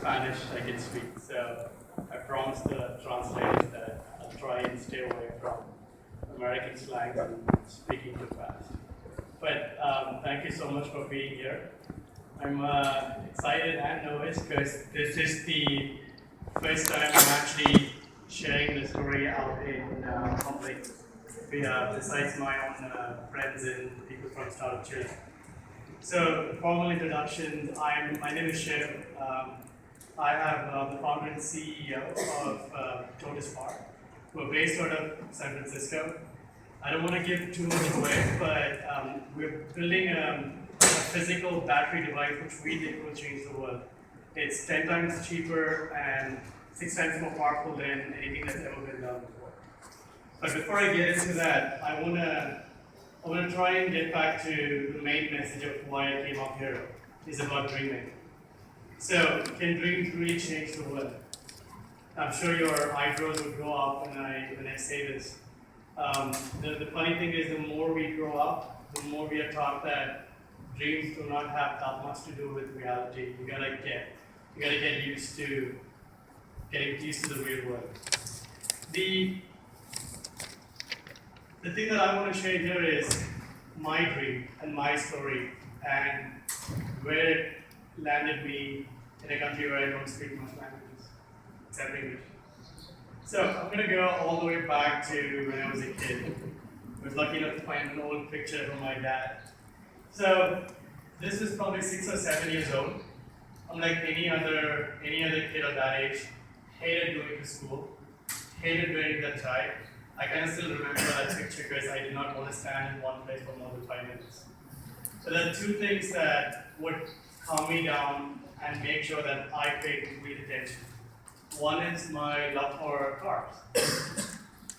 Spanish I can speak. So I promised the translators that I'll try and stay away from American slang and speaking too fast. But thank you so much for being here. I'm excited and nervous because this is the first time I'm actually sharing the story out in public, besides my own friends and people from Startup Chile. So, formal introductions. My name is Shiv. I am the founder and CEO of Totus Power. We're based out of San Francisco. I don't want to give too much away, but we're building a physical battery device which we think will change the world. It's 10 times cheaper and 6 times more powerful than anything that's ever been done before. But before I get into that, I want to try and get back to the main message of why I came up here. Is about dreaming. So, can dreams really change the world? I'm sure your eyebrows would go up when I say this. The funny thing is, the more we grow up, the more we are taught that dreams do not have that much to do with reality. You gotta get used to getting used to the real world. The thing that I want to share here is my dream and my story and where it landed me in a country where I don't speak much languages, except English. So I'm going to go all the way back to when I was a kid. I was lucky enough to find an old picture from my dad. So this is probably 6 or 7 years old. I'm like any other kid of that age. Hated going to school. Hated wearing that tie. I can still remember that picture because I did not want to stand in one place for more than 5 minutes. So there are two things that would calm me down and make sure that I pay complete attention. One is my love for cars.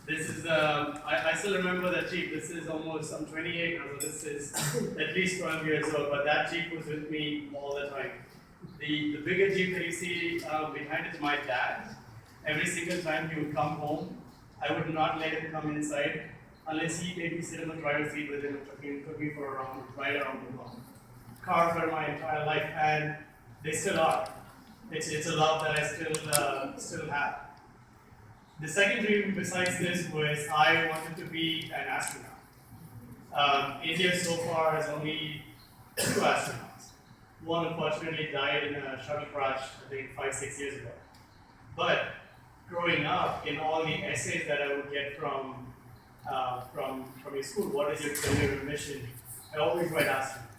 This is, I still remember that Jeep. This is almost, I'm 28 now, so this is at least 12 years old, but that Jeep was with me all the time. The bigger Jeep that you see behind is my dad. Every single time he would come home, I would not let him come inside unless he made me sit in the driver's seat with him and took me for a ride around the block. Cars are my entire life, and they still are. It's a love that I still have. The second dream besides this was I wanted to be an astronaut. India so far has only 2 astronauts. One unfortunately died in a shuttle crash, I think 5-6 years ago. But growing up, in all the essays that I would get from your school, what is your career and mission? I always write astronaut.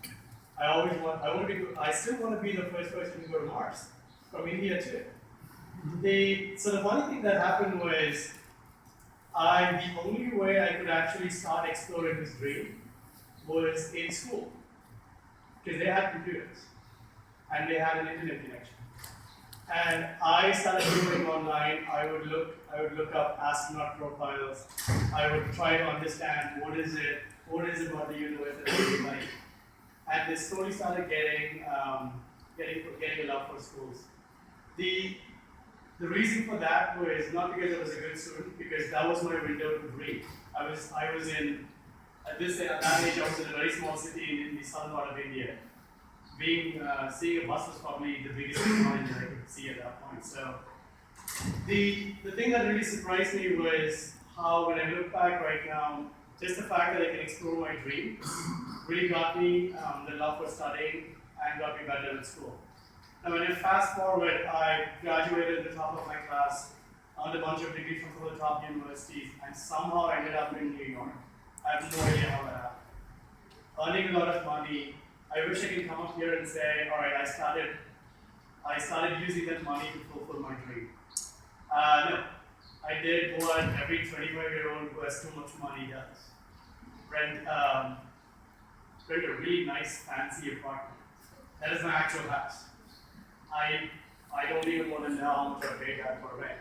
I still want to be the first person to go to Mars from India too. So the funny thing that happened was, the only way I could actually start exploring this dream was in school, because they had computers and they had an internet connection. And I started doing online. I would look up astronaut profiles. I would try to understand what is it about the universe that I really like. And this slowly started getting a love for schools. The reason for that was not because I was a good student, because that was my window to dream. I was in at that age I was in a very small city in the southern part of India. Seeing a bus was probably the biggest challenge that I could see at that point. So the thing that really surprised me was how, when I look back right now, just the fact that I can explore my dream really got me the love for studying and got me better in school. Now, when I fast forward, I graduated at the top of my class, earned a bunch of degrees from some of the top universities, and somehow ended up in New York. I have no idea how that happened. Earning a lot of money. I wish I could come up here and say, all right, I started using that money to fulfill my dream. No, I did what every 25-year-old who has too much money does. Rent a really nice, fancy apartment. That is my actual house. I don't even want to know how much I paid that for rent.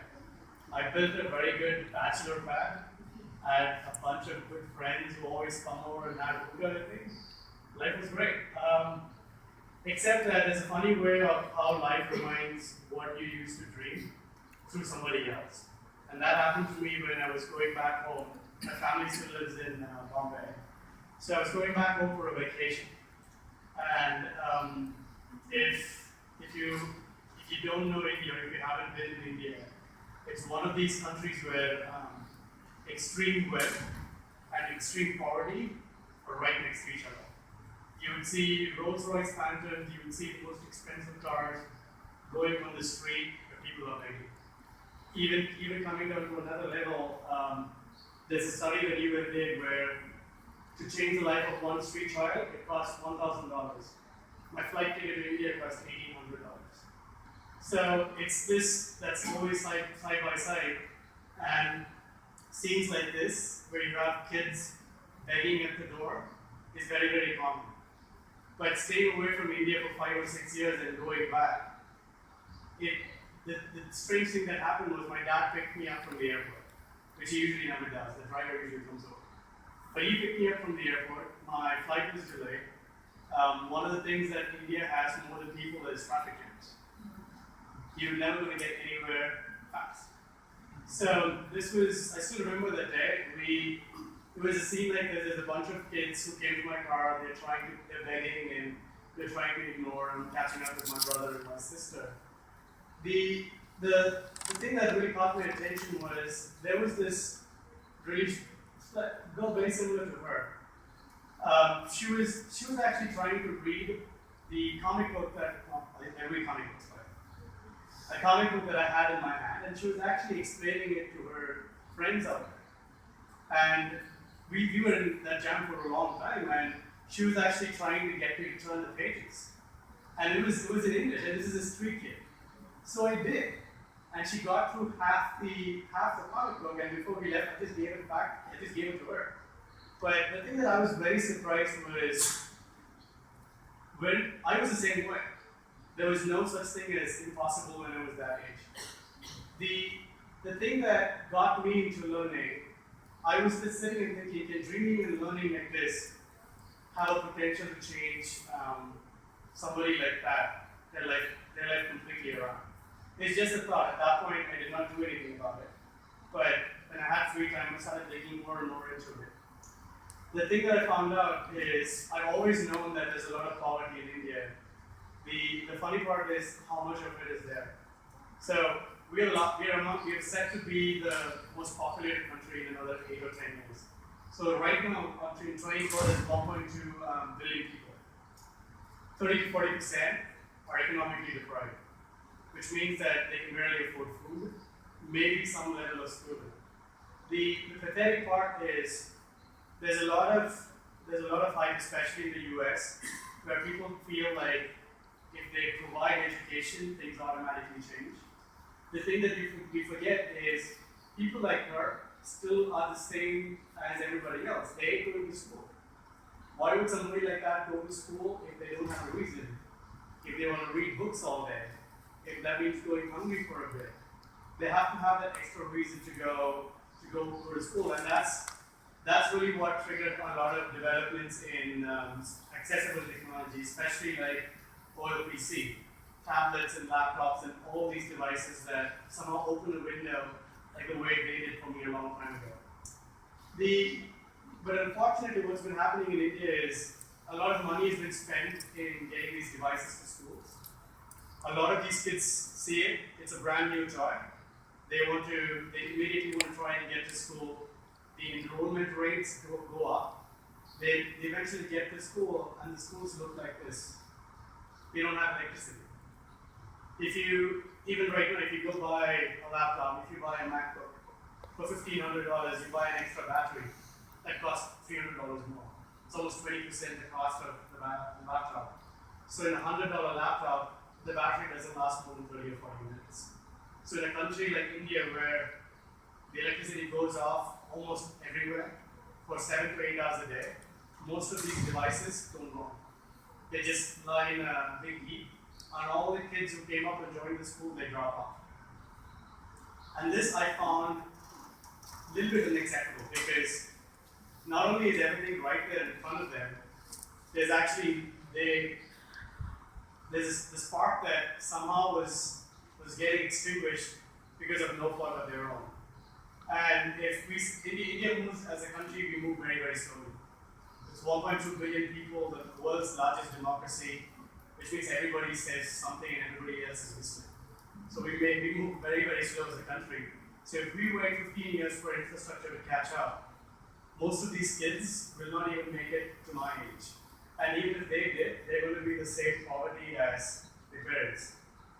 I built a very good bachelor pad. I had a bunch of good friends who always come over and have food and things. Life was great. Except that there's a funny way of how life reminds what you used to dream through somebody else. And that happened to me when I was going back home. My family still lives in Bombay. So I was going back home for a vacation. And if you if you don't know India, or if you haven't been in India, it's one of these countries where extreme wealth and extreme poverty are right next to each other. You would see Rolls-Royce Phantoms, you would see the most expensive cars going on the street where people are begging. Even coming down to another level, there's a study that you did where to change the life of one street child, it costs $1,000. My flight ticket to India cost $1,800. So it's this that's always side by side, and scenes like this, where you have kids begging at the door, is very, very common. But staying away from India for 5 or 6 years and going back, the strange thing that happened was my dad picked me up from the airport, which he usually never does. The driver usually comes over. But he picked me up from the airport. My flight was delayed. One of the things that India has more than people is traffic jams. You're never going to get anywhere fast. So this was, I still remember that day. It was a scene like this. There's a bunch of kids who came to my car. They're begging and they're trying to ignore. I'm catching up with my brother and my sister. The thing that really caught my attention was there was this really girl very similar to her. She was actually trying to read the comic book that every comic book's like a comic book that I had in my hand, and she was actually explaining it to her friends out there. And we were in that jam for a long time, and she was actually trying to get me to turn the pages. And it was in English, and this is a street kid. So I did. And she got through half the comic book, and before we left, I just gave it back, I just gave it to her. But the thing that I was very surprised was when I was the same way. There was no such thing as impossible when I was that age. The thing that got me into learning, I was just sitting and thinking, can dreaming and learning like this have a potential to change somebody like that, their life completely around? It's just a thought. At that point, I did not do anything about it. But when I had free time, I started digging more and more into it. The thing that I found out is I've always known that there's a lot of poverty in India. The funny part is how much of it is there. So we are set to be the most populated country in another 8 or 10 years. So right now, in 2024, there's 1.2 billion people. 30 to 40% are economically deprived, which means that they can barely afford food, maybe some level of schooling. The pathetic part is there's a lot of hype, especially in the US, where people feel like if they provide education, things automatically change. The thing that we forget is people like her still are the same as everybody else. They ain't going to school. Why would somebody like that go to school if they don't have a reason? If they want to read books all day, if that means going hungry for a bit, they have to have that extra reason to go to school, and that's really what triggered a lot of developments in accessible technology, especially like OLPC, tablets and laptops and all these devices that somehow open a window like the way they did for me a long time ago. But unfortunately, what's been happening in India is a lot of money has been spent in getting these devices to schools. A lot of these kids see it, it's a brand new toy. They immediately want to try and get to school. The enrollment rates go up. They eventually get to school, and the schools look like this. They don't have electricity. Even right now, if you go buy a laptop, if you buy a MacBook, for $1,500, you buy an extra battery that costs $300 more. It's almost 20% the cost of the laptop. So in a $100 laptop, the battery doesn't last more than 30 or 40 minutes. So in a country like India, where the electricity goes off almost everywhere for 7 to 8 hours a day, most of these devices don't work. They just lie in a big heap, and all the kids who came up and joined the school, they drop off. And this I found a little bit unacceptable, because not only is everything right there in front of them, there's actually there's the spark that somehow was getting extinguished because of no fault of their own. And if India moves as a country, we move very, very slowly. It's 1.2 billion people, the world's largest democracy, which means everybody says something and everybody else is listening. So we move very, very slow as a country. So if we wait 15 years for infrastructure to catch up, most of these kids will not even make it to my age. And even if they did, they're going to be the same poverty as their parents.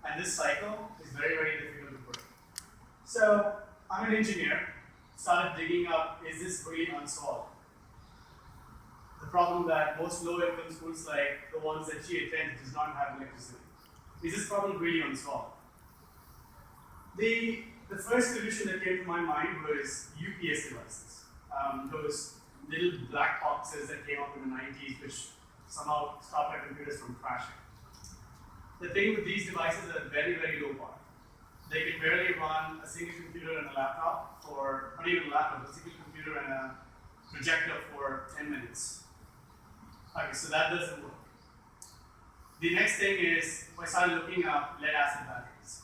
And this cycle is very, very difficult to break. So I'm an engineer, started digging up, is this really unsolved? The problem that most low-income schools like the ones that she attends does not have electricity. Is this problem really unsolved? The first solution that came to my mind was UPS devices. Those little black boxes that came up in the 90s, which somehow stopped our computers from crashing. The thing with these devices is very, very low power. They can barely run a single computer and a laptop for, not even a laptop, a single computer and a projector for 10 minutes. Okay, so that doesn't work. The next thing is, I started looking up lead acid batteries.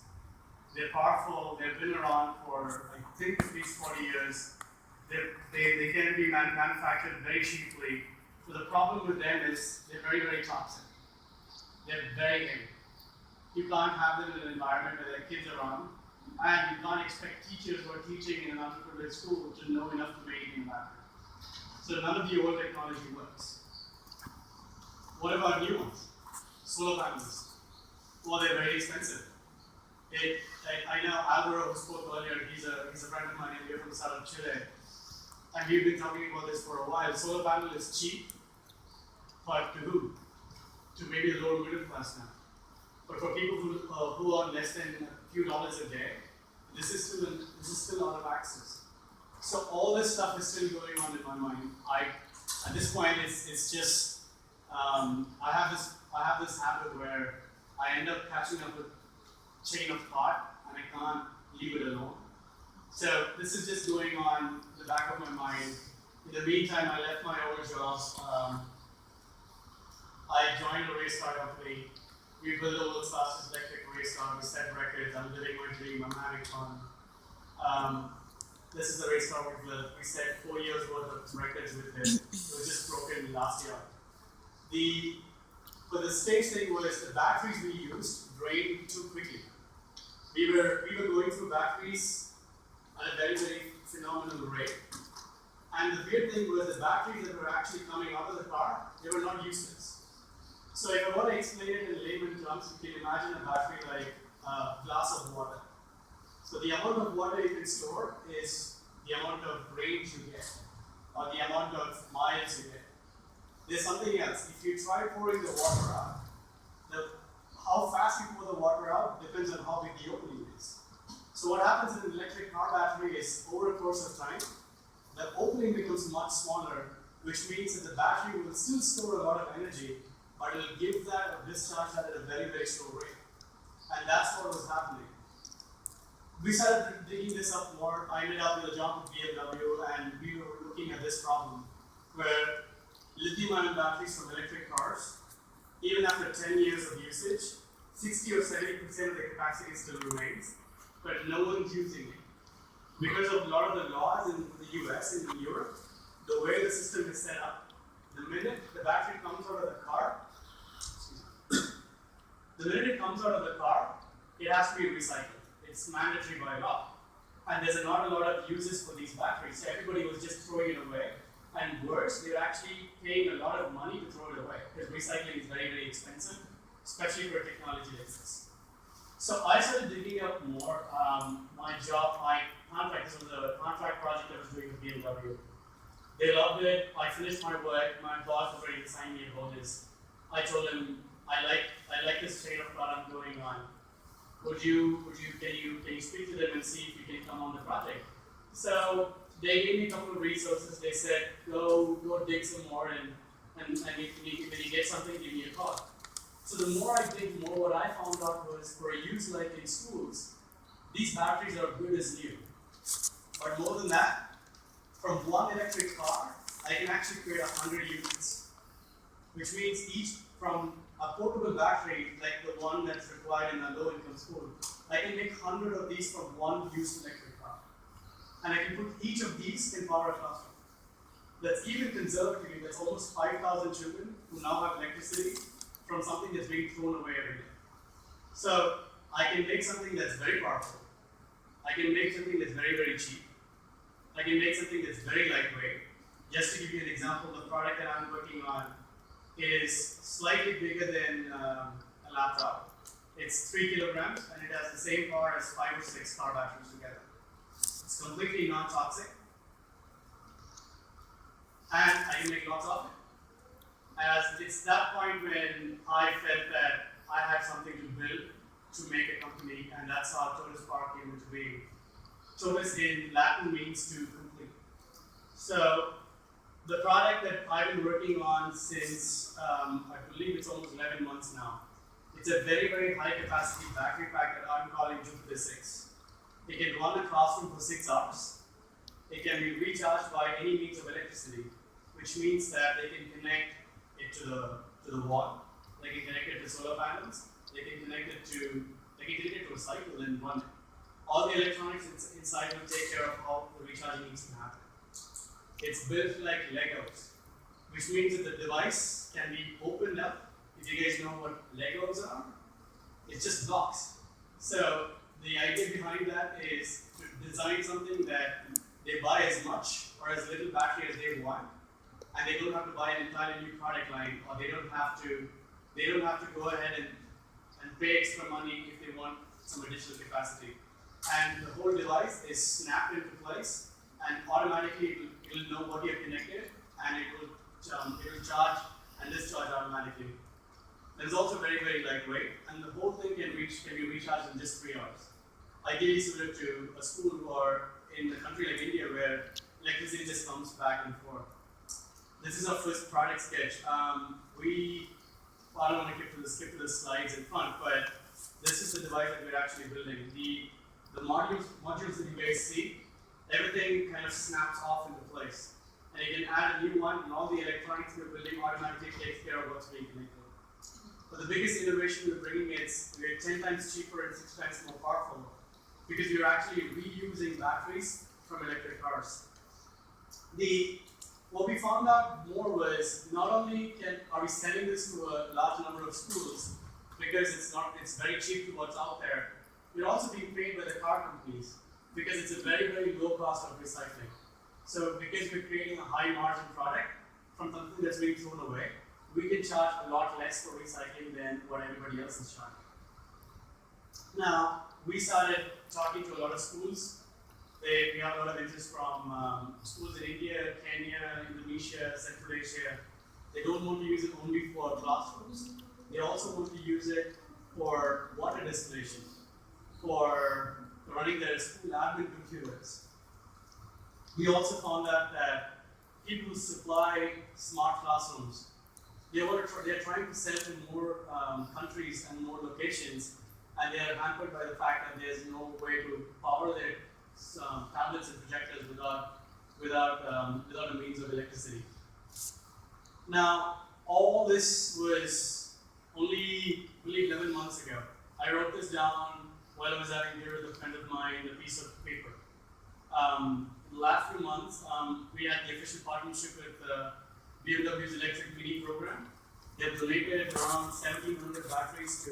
They're powerful, they've been around for, I think, at least 40 years. They can be manufactured very cheaply. So the problem with them is they're very, very toxic. They're very heavy. You can't have them in an environment where there are kids around, and you can't expect teachers who are teaching in an underprivileged school to know enough to make it matter. So none of the old technology works. What about new ones? Solar panels. Well, they're very expensive. I know Alvaro, who spoke earlier, he's a friend of mine, and we're from the south of Chile. And we've been talking about this for a while. Solar panel is cheap, but to who? To maybe the lower middle class now. But for people who earn less than a few dollars a day, this is still out of access. So all this stuff is still going on in my mind. At this point, it's just I have this habit where I end up catching up with chain of thought, and I can't leave it alone. So this is just going on in the back of my mind. In the meantime, I left my old job. I joined a race car company. We built the world's fastest electric race car. We set records. I'm living my dream. I'm having fun. This is the race car we built. We set 4 years worth of records with it. It was just broken last year. But the stage thing was the batteries we used drained too quickly. We were going through batteries at a very, very phenomenal rate. And the weird thing was the batteries that were actually coming out of the car, they were not useless. So if I want to explain it in layman terms, you can imagine a battery like a glass of water. So the amount of water you can store is the amount of range you get, or the amount of miles you get. There's something else. If you try pouring the water out, how fast you pour the water out depends on how big the opening is. So what happens in an electric car battery is, over a course of time, the opening becomes much smaller, which means that the battery will still store a lot of energy, but it will give that or discharge that at a very, very slow rate. And that's what was happening. We started digging this up more. I ended up with a job with BMW, and we were looking at this problem where lithium-ion batteries from electric cars, even after 10 years of usage, 60 or 70% of the capacity still remains, but no one's using it. Because of a lot of the laws in the US and in Europe, the way the system is set up, the minute the battery comes out of the car, it has to be recycled. It's mandatory by law. And there's not a lot of uses for these batteries, so everybody was just throwing it away. And worse, they're actually paying a lot of money to throw it away, because recycling is very, very expensive, especially for technology like this. So I started digging up more. My contract, this was a contract project I was doing with BMW. They loved it. I finished my work. My boss was ready to sign me a bonus. I told him, I like this train of thought I'm going on. Can you speak to them and see if you can come on the project? So they gave me a couple of resources. They said, go dig some more, and when you get something, give me a call. So the more I dig, more what I found out was, for a use like in schools, these batteries are good as new. But more than that, from one electric car, I can actually create 100 units. Which means each, from a portable battery, like the one that's required in a low-income school, I can make 100 of these from one used electric car. And I can put each of these in power a classroom. That's even conservatively, that's almost 5,000 children who now have electricity from something that's being thrown away every day. So I can make something that's very powerful. I can make something that's very, very cheap. I can make something that's very lightweight. Just to give you an example, the product that I'm working on is slightly bigger than a laptop. It's 3 kilograms and it has the same power as 5 or 6 car batteries together. It's completely non-toxic and I can make lots of it. As it's that point when I felt that I had something to build to make a company, and that's how Totus Power came into being. Totus in Latin means to complete. So the product that I've been working on since I believe it's almost 11 months now. It's a very, very high capacity battery pack that I'm calling Jupiter 6. It can run a classroom for 6 hours. It can be recharged by any means of electricity, which means that they can connect it to the wall. They can connect it to solar panels. They can connect it to a cycle and run it. All the electronics inside will take care of how the recharging needs to happen. It's built like Legos, which means that the device can be opened up. If you guys know what Legos are, it's just blocks. So the idea behind that is to design something that they buy as much or as little battery as they want, and they don't have to buy an entirely new product line, or they don't have to go ahead and pay extra money if they want some additional capacity. And the whole device is snapped into place, and automatically it will know what you have connected, and it will charge and discharge automatically. It's also very, very lightweight, and the whole thing can be recharged in just 3 hours. Ideally suited to a school or in a country like India where electricity just comes back and forth. This is our first product sketch. I don't want to skip to the slides in front, but this is the device that we're actually building. The modules that you guys see, everything kind of snaps off into place. And you can add a new one, and all the electronics we're building automatically takes care of what's being connected. But the biggest innovation we're bringing is we're 10 times cheaper and 6 times more powerful, because we're actually reusing batteries from electric cars. What we found out more was not only are we selling this to a large number of schools because it's very cheap to what's out there, we're also being paid by the car companies because it's a very, very low cost of recycling. So because we're creating a high margin product from something that's being thrown away, we can charge a lot less for recycling than what everybody else is charging. Now, we started talking to a lot of schools. We have a lot of interest from schools in India, Kenya, Indonesia, Central Asia. They don't want to use it only for classrooms. They also want to use it for water distillation, for running their school admin computers. We also found out that people who supply smart classrooms, they're trying to sell to more countries and more locations, and they are hampered by the fact that there's no way to power their tablets and projectors without a means of electricity. Now, all this was only 11 months ago. I wrote this down while I was having dinner with a friend of mine, a piece of paper. In the last few months, we had the official partnership with BMW's Electric Mini program. They've donated around 1,700 batteries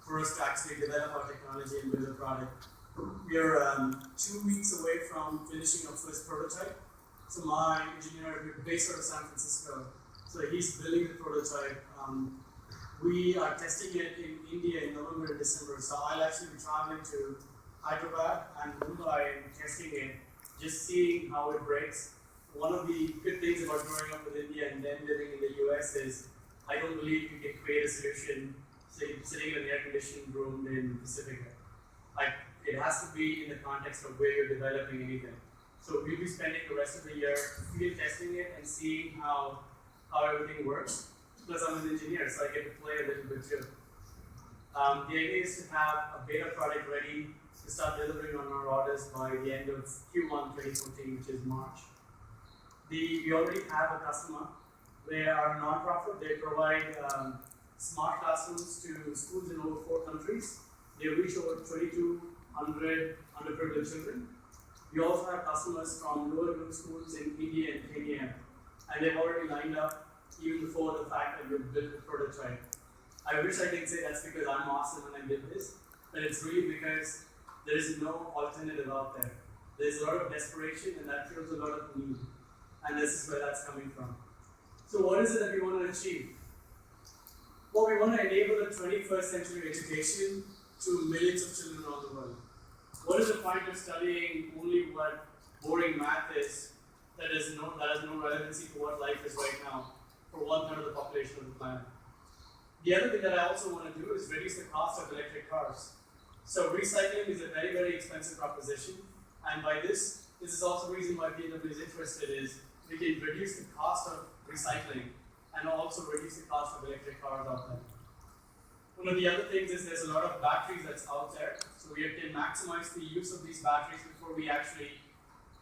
for us to actually develop our technology and build a product. We are 2 weeks away from finishing our first prototype. So my engineer is based out of San Francisco, so he's building the prototype. We are testing it in India in November and December, so I'll actually be traveling to Hyderabad and Mumbai and testing it, just seeing how it breaks. One of the good things about growing up with India and then living in the US is I don't believe you can create a solution, say, sitting in an air-conditioned room in Pacifica. It has to be in the context of where you're developing anything. So we'll be spending the rest of the year field testing it and seeing how everything works. Plus I'm an engineer, so I get to play a little bit too. The idea is to have a beta product ready to start delivering on our orders by the end of Q1 2014, which is March. We already have a customer. They are a non-profit. They provide smart classrooms to schools in over 4 countries. They reach over 2,200 underprivileged children. We also have customers from lower-income schools in India and Kenya, and they've already lined up even before the fact that we've built the prototype. I wish I could say that's because I'm awesome and I did this, And it's really because there is no alternative out there. There's a lot of desperation, and that fuels a lot of need. And this is where that's coming from. So what is it that we want to achieve? Well, we want to enable a 21st century education to millions of children around the world. What is the point of studying only what boring math is that has no relevancy to what life is right now for 1/3 of the population of the planet? The other thing that I also want to do is reduce the cost of electric cars. So recycling is a very, very expensive proposition, and by this is also the reason why BMW is interested is we can reduce the cost of recycling and also reduce the cost of electric cars out there. One of the other things is there's a lot of batteries that's out there, so we can maximize the use of these batteries before we actually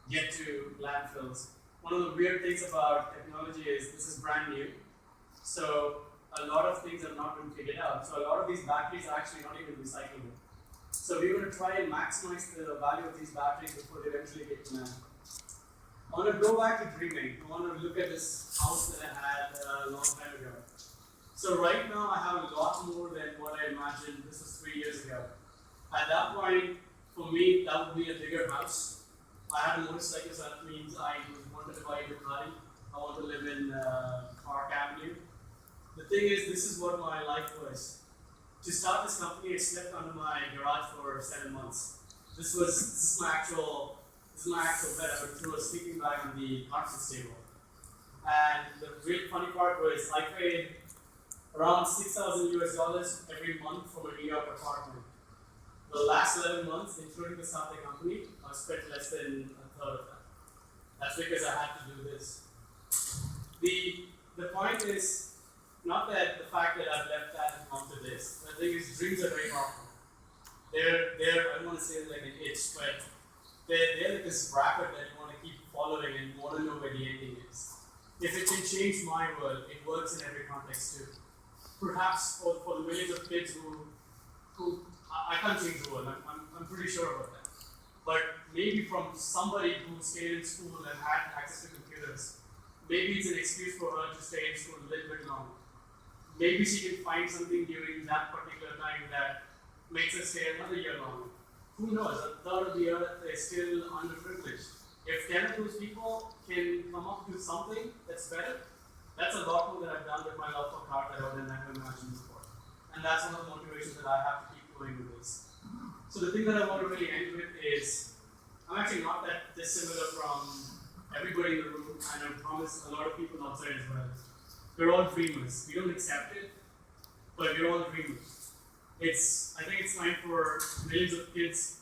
get to landfills. One of the weird things about technology is this is brand new, so a lot of things have not been figured out. So a lot of these batteries are actually not even recyclable. So we're going to try and maximize the value of these batteries before they eventually get to land. I want to go back to dreaming. I want to look at this house that I had a long time ago. So right now I have a lot more than what I imagined. This was 3 years ago. At that point, for me, that would be a bigger house. I had a motorcycle, so that means I wanted to buy a Ducati. I want to live in Park Avenue. The thing is, this is what my life was. To start this company, I slept under my garage for 7 months. This is my actual bed. I threw a sleeping bag on the conference table. And the real funny part was I paid around $6,000 every month for my New York apartment. The last 11 months, including the start of the company, I've spent less than a third of that. That's because I had to do this. The point is not that the fact that I've left that and come to this. The thing is, dreams are very powerful. They're I don't want to say like an itch, but they're like this rabbit that you want to keep following and you want to know where the ending is. If it can change my world, it works in every context too. Perhaps for the millions of kids who I can't change the world, I'm pretty sure about that. But maybe from somebody who stayed in school and had access to computers, maybe it's an excuse for her to stay in school a little bit longer. Maybe she can find something during that particular time that makes her stay another year longer. Who knows? A third of the earth is still underprivileged. If 10 of those people can come up with something that's better, that's a lot more than I've done with my love for cars that I would have never imagined before. And that's one of the motivations that I have to keep going with this. So the thing that I want to really end with is, I'm actually not that dissimilar from everybody in the room, and I promise a lot of people outside as well. We're all dreamers. We don't accept it, but we're all dreamers. I think it's time for millions of kids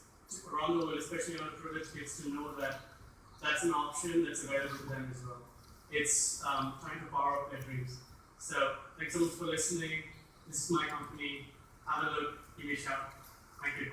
around the world, especially underprivileged kids, to know that that's an option that's available to them as well. It's time to power up their dreams. So thanks so much for listening. This is my company. Have a look. Give me a shout. Thank you.